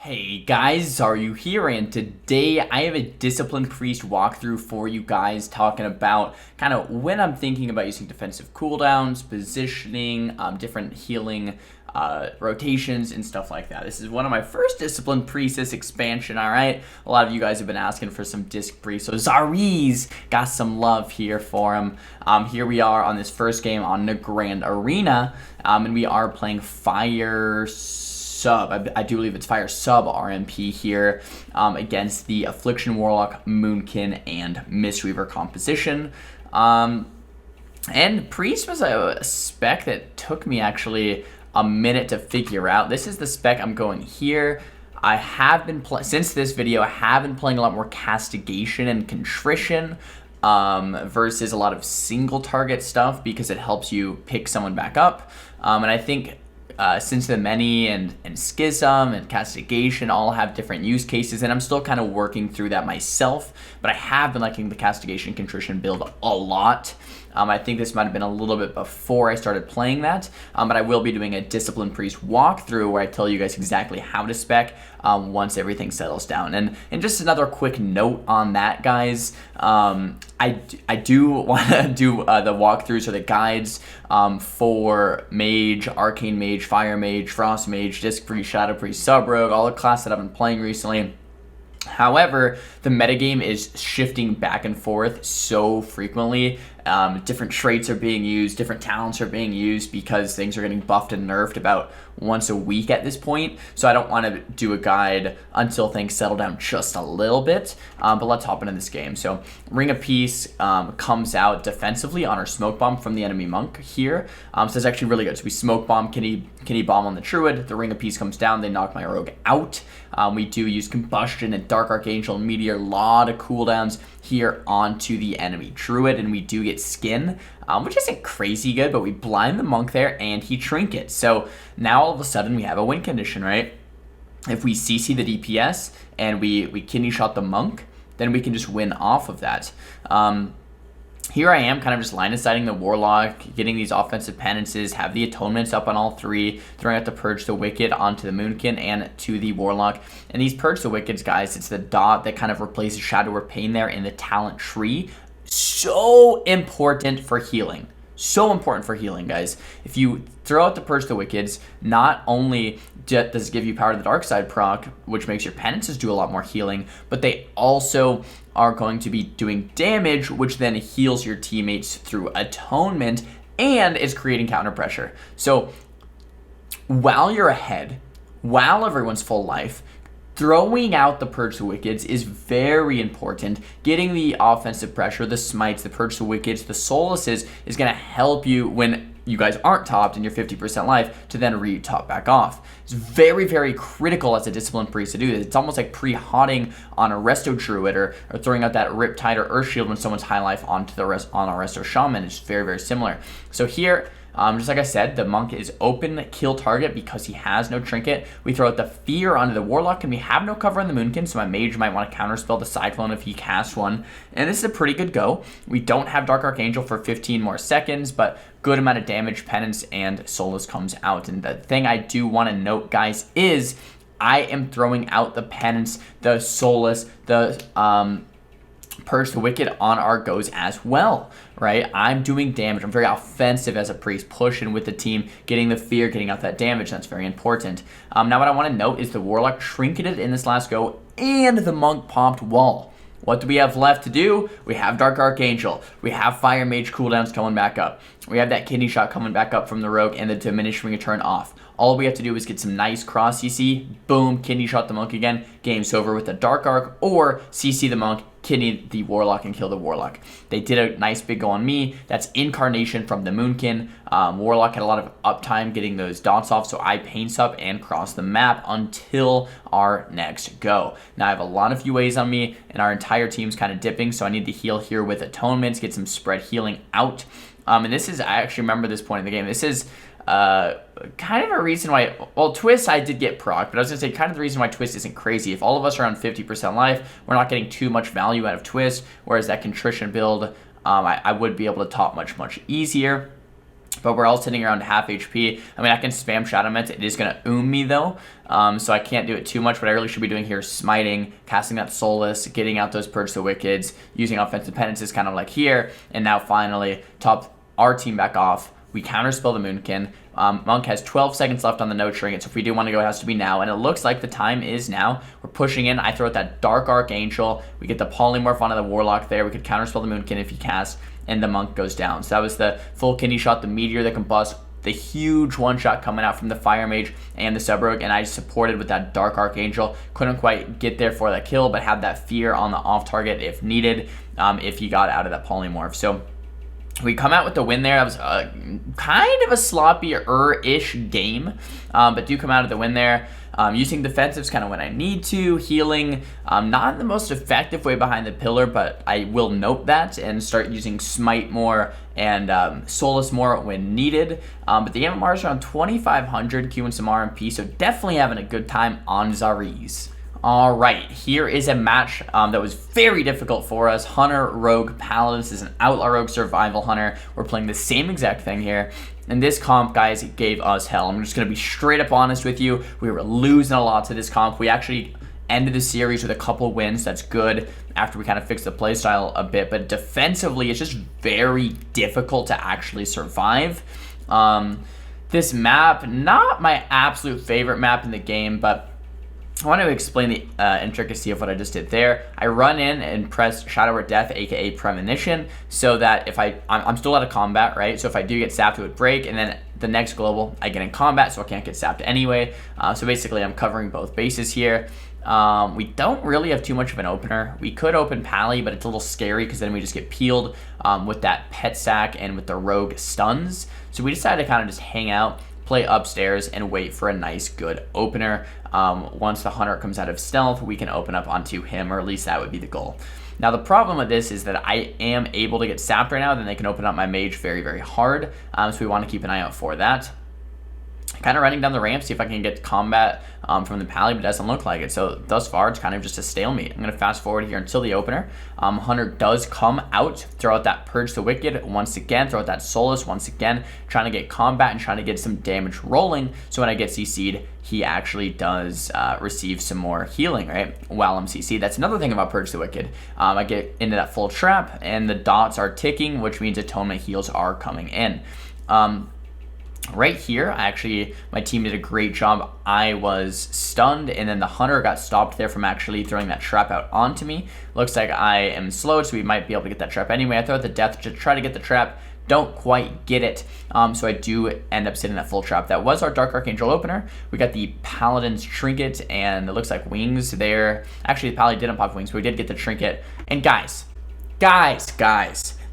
Hey guys, Xaryu here, and today I have a Discipline Priest walkthrough for you guys talking about kind of when I'm thinking about using defensive cooldowns, positioning, different healing rotations, and stuff like that. This is one of my first Discipline Priest this expansion, alright? A lot of you guys have been asking for some Disc Priest, so Xaryu's got some love here for him. Here we are on this first game on the Grand Arena, and we are playing Fire Sub. I do believe it's Fire Sub RMP here against the Affliction Warlock, Moonkin, and Mistweaver composition. And Priest was a spec that took me actually a minute to figure out. This is the spec I'm going here. I have been since this video, I have been playing a lot more Castigation and Contrition versus a lot of single target stuff because it helps you pick someone back up. And I think since the Many and Schism and Castigation all have different use cases, and I'm still kind of working through that myself, but I have been liking the Castigation Contrition build a lot. I think this might have been a little bit before I started playing that, but I will be doing a Discipline Priest walkthrough where I tell you guys exactly how to spec once everything settles down. And just another quick note on that, guys, I do want to do the walkthroughs or the guides for Mage, Arcane Mage, Fire Mage, Frost Mage, Disc Priest, Shadow Priest, Sub Rogue, all the classes that I've been playing recently. However, the metagame is shifting back and forth so frequently. Different traits are being used, different talents are being used because things are getting buffed and nerfed about once a week at this point. So I don't want to do a guide until things settle down just a little bit. But let's hop into this game. So Ring of Peace comes out defensively on our Smoke Bomb from the enemy monk here. So it's actually really good. So we Smoke Bomb, Kidney Bomb on the Druid. The Ring of Peace comes down. They knock my Rogue out. We do use Combustion and Dark Archangel and Meteor. A lot of cooldowns here onto the enemy Druid, and we do get Skin, which isn't crazy good, but we blind the monk there and he trinkets. So now all of a sudden we have a win condition, right? If we CC the DPS and we kidney shot the monk, then we can just win off of that. Here I am kind of just line of sighting the Warlock, getting these offensive penances, have the atonements up on all three, throwing out the Purge the Wicked onto the Moonkin and to the Warlock. And these Purge the Wickeds, guys, it's the dot that kind of replaces Shadow or Pain there in the talent tree. So important for healing. So important for healing, guys. If you throw out the Purge the Wickeds, not only does it give you Power to the Dark Side proc, which makes your penances do a lot more healing, but they also are going to be doing damage, which then heals your teammates through atonement and is creating counter pressure. So while you're ahead, while everyone's full life, throwing out the Purge the Wickeds is very important. Getting the offensive pressure, the smites, the Purge the Wickeds, the Solaces is going to help you when you guys aren't topped and you're 50% life to then re-top back off. It's very, very critical as a Discipline Priest to do this. It's almost like pre-hotting on a Resto Druid or throwing out that Riptide or Earth Shield when someone's high life onto the on a Resto Shaman. It's very, very similar. So here, just like I said, the monk is open kill target because he has no trinket. We throw out the Fear onto the Warlock, and we have no cover on the Moonkin, so my mage might want to counterspell the Cyclone if he casts one. And this is a pretty good go. We don't have Dark Archangel for 15 more seconds, but good amount of damage, penance, and Solace comes out. And the thing I do want to note, guys, is I am throwing out the penance, the Solace, the Purge the Wicked on our goes as well, right? I'm doing damage. I'm very offensive as a priest, pushing with the team, getting the fear, getting out that damage. That's very important. Now what I want to note is the Warlock trinketed in this last go and the monk popped wall. What do we have left to do? We have Dark Archangel. We have Fire Mage cooldowns coming back up. We have that kidney shot coming back up from the Rogue and the diminishing return off. All we have to do is get some nice cross CC. Boom, kidney shot the monk again. Game's over with the Dark Arc, or CC the monk, kidney the Warlock, and kill the Warlock. They did a nice big go on me. That's Incarnation from the Moonkin. Warlock had a lot of uptime getting those dots off, so I paints up and cross the map until our next go. Now I have a lot of UAs on me, and our entire team's kind of dipping, so I need to heal here with atonements, get some spread healing out. And this is, I actually remember this point in the game. This is kind of a reason why, well, Twist I did get proc, but I was going to say kind of the reason why Twist isn't crazy. If all of us are on 50% life, we're not getting too much value out of Twist, whereas that Contrition build, I would be able to top much, much easier. but we're all sitting around half HP. I mean, I can spam Shadow Mets. It is going to me though, so I can't do it too much. What I really should be doing here is smiting, casting that Soulless, getting out those Purge the Wickeds, using offensive penances kind of like here, and now finally top our team back off. We counterspell the Moonkin. Monk has 12 seconds left on the no trinket, so if we do want to go, it has to be now. And it looks like the time is now. We're pushing in. I throw out that Dark Archangel. We get the Polymorph onto the Warlock there. We could counterspell the Moonkin if he casts, and the Monk goes down. So that was the full kidney shot, the Meteor that combust, the huge one-shot coming out from the Fire Mage and the Sub-Rogue, and I supported with that Dark Archangel. Couldn't quite get there for that kill, but had that fear on the off-target if needed, if he got out of that Polymorph. So we come out with the win there. That was kind of a sloppy-ish game, but do come out of the win there. Using defensives kind of when I need to. Healing, not the most effective way behind the pillar, but I will note that and start using Smite more and Soulless more when needed. But the MMR is around 2,500, Q and some RMP, so definitely having a good time on Xaryu. All right, here is a match that was very difficult for us. Hunter, Rogue, Paladin. This is an Outlaw Rogue Survival Hunter. We're playing the same exact thing here. And this comp, guys, gave us hell. I'm just going to be straight up honest with you. We were losing a lot to this comp. We actually ended the series with a couple wins. That's good after we kind of fixed the playstyle a bit. But defensively, it's just very difficult to actually survive. This map, not my absolute favorite map in the game, but I want to explain the intricacy of what I just did there. I run in and press Shadow or Death, aka Premonition, so that if I'm still out of combat, right? So if I do get sapped, it would break, and then the next global, I get in combat, so I can't get sapped anyway. So basically, I'm covering both bases here. We don't really have too much of an opener. We could open Pally, but it's a little scary because then we just get peeled with that Pet Sack and with the Rogue stuns. So we decided to kind of just hang out, play upstairs, and wait for a nice, good opener. Once the Hunter comes out of stealth, we can open up onto him, or at least that would be the goal. Now, the problem with this is that I am able to get sapped right now, then they can open up my mage very, very hard. So we want to keep an eye out for that. Kind of running down the ramp, see if I can get combat from the Pally, but it doesn't look like it. So thus far, it's kind of just a stalemate. I'm going to fast forward here until the opener. Hunter does come out, throw out that Purge the Wicked once again, throw out that Soulless once again, trying to get combat and trying to get some damage rolling. So when I get CC'd, he actually does receive some more healing, right, while I'm CC'd. That's another thing about Purge the Wicked. I get into that full trap, and the dots are ticking, which means Atonement heals are coming in. Right here, actually, my team did a great job. I was stunned, and then the Hunter got stopped there from actually throwing that trap out onto me. Looks like I am slowed, so we might be able to get that trap anyway. I throw out the Death to try to get the trap. Don't quite get it, so I do end up sitting that full trap. That was our Dark Archangel opener. We got the Paladin's Trinket, and it looks like wings there. Actually, the Paladin didn't pop wings, but we did get the Trinket. And guys,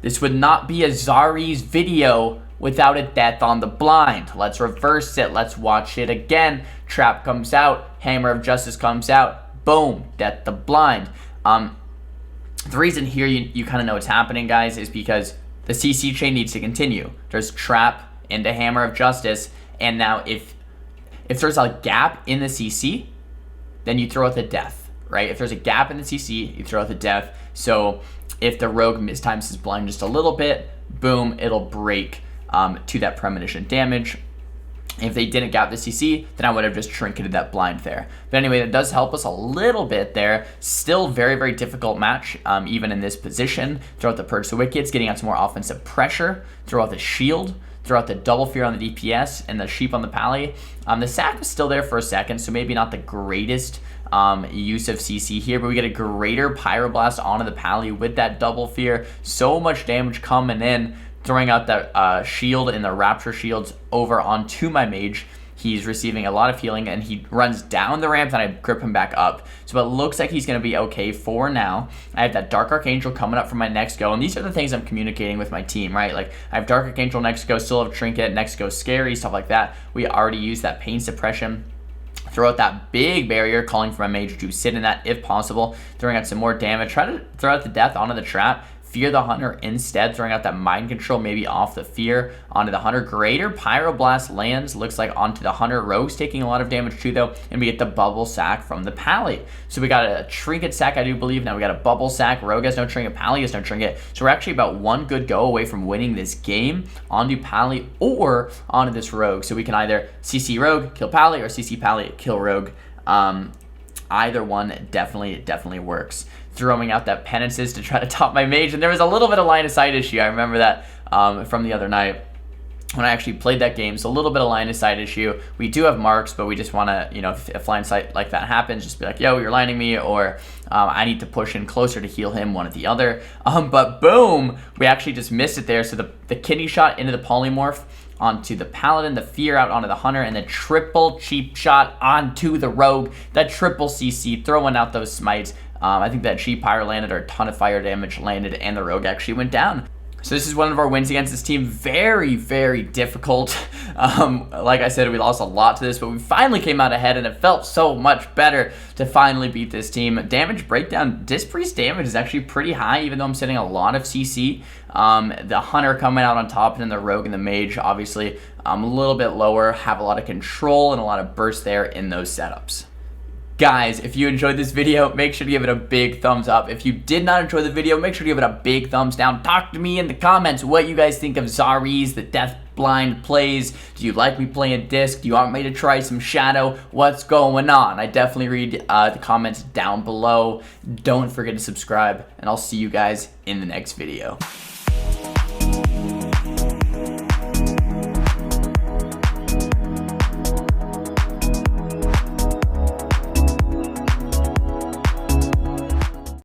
this would not be a Xaryu's video without a death on the blind. Let's reverse it. Let's watch it again. Trap comes out. Hammer of Justice comes out. Boom. Death the blind. The reason here you kind of know what's happening, guys, is because the CC chain needs to continue. There's trap into Hammer of Justice, and now if there's a gap in the CC, then you throw out the death, right? If there's a gap in the CC, you throw out the death. So if the Rogue mistimes his blind just a little bit, boom, it'll break to that premonition damage. If they didn't gap the CC, then I would have just trinketed that blind there. But anyway, that does help us a little bit there. Still very, very difficult match, even in this position. Throw out the Purge the Wickeds, getting out some more offensive pressure. Throw out the shield. Throw out the double fear on the DPS and the sheep on the Pally. The sack was still there for a second, so maybe not the greatest use of CC here, but we get a greater Pyroblast onto the Pally with that double fear. So much damage coming in. Throwing out that shield and the Rapture shields over onto my mage. He's receiving a lot of healing, and he runs down the ramp, and I grip him back up. So it looks like he's going to be okay for now. I have that Dark Archangel coming up for my next go, and these are the things I'm communicating with my team, right? Like, I have Dark Archangel next go, still have Trinket, next go Scary, stuff like that. We already used that Pain Suppression. Throw out that big barrier, calling for my mage to sit in that if possible. Throwing out some more damage. Try to throw out the death onto the trap. Fear the Hunter instead, throwing out that Mind Control maybe off the Fear onto the Hunter. Greater Pyroblast lands, looks like onto the Hunter. Rogue's taking a lot of damage too though, and we get the Bubble Sack from the Pally. So we got a Trinket Sack, I do believe. Now we got a Bubble Sack. Rogue has no Trinket, Pally has no Trinket. So we're actually about one good go away from winning this game onto Pally or onto this Rogue. So we can either CC Rogue, kill Pally, or CC Pally, kill Rogue. Either one definitely works. Throwing out that Penances to try to top my Mage, and there was a little bit of line of sight issue. I remember that from the other night when I actually played that game. So a little bit of line of sight issue. We do have marks, but we just want to, you know, if line of sight like that happens, just be like, yo, you're lining me, or I need to push in closer to heal him, one or the other. But boom, we actually just missed it there. So the kidney shot into the Polymorph onto the Paladin, the Fear out onto the Hunter, and the triple cheap shot onto the Rogue. That triple CC, throwing out those smites. I think that cheap Pyro landed, or a ton of fire damage landed, and the Rogue actually went down. So this is one of our wins against this team. Very difficult. Like I said, we lost a lot to this, but we finally came out ahead, and it felt so much better to finally beat this team. Damage breakdown, Disc Priest damage is actually pretty high, even though I'm setting a lot of CC. The Hunter coming out on top, and then the Rogue and the Mage, obviously, a little bit lower, have a lot of control and a lot of burst there in those setups. Guys, if you enjoyed this video, make sure to give it a big thumbs up. If you did not enjoy the video, make sure to give it a big thumbs down. Talk to me in the comments what you guys think of Xaryu's, the Death Blind plays. Do you like me playing Disc? Do you want me to try some Shadow? What's going on? I definitely read the comments down below. Don't forget to subscribe, and I'll see you guys in the next video.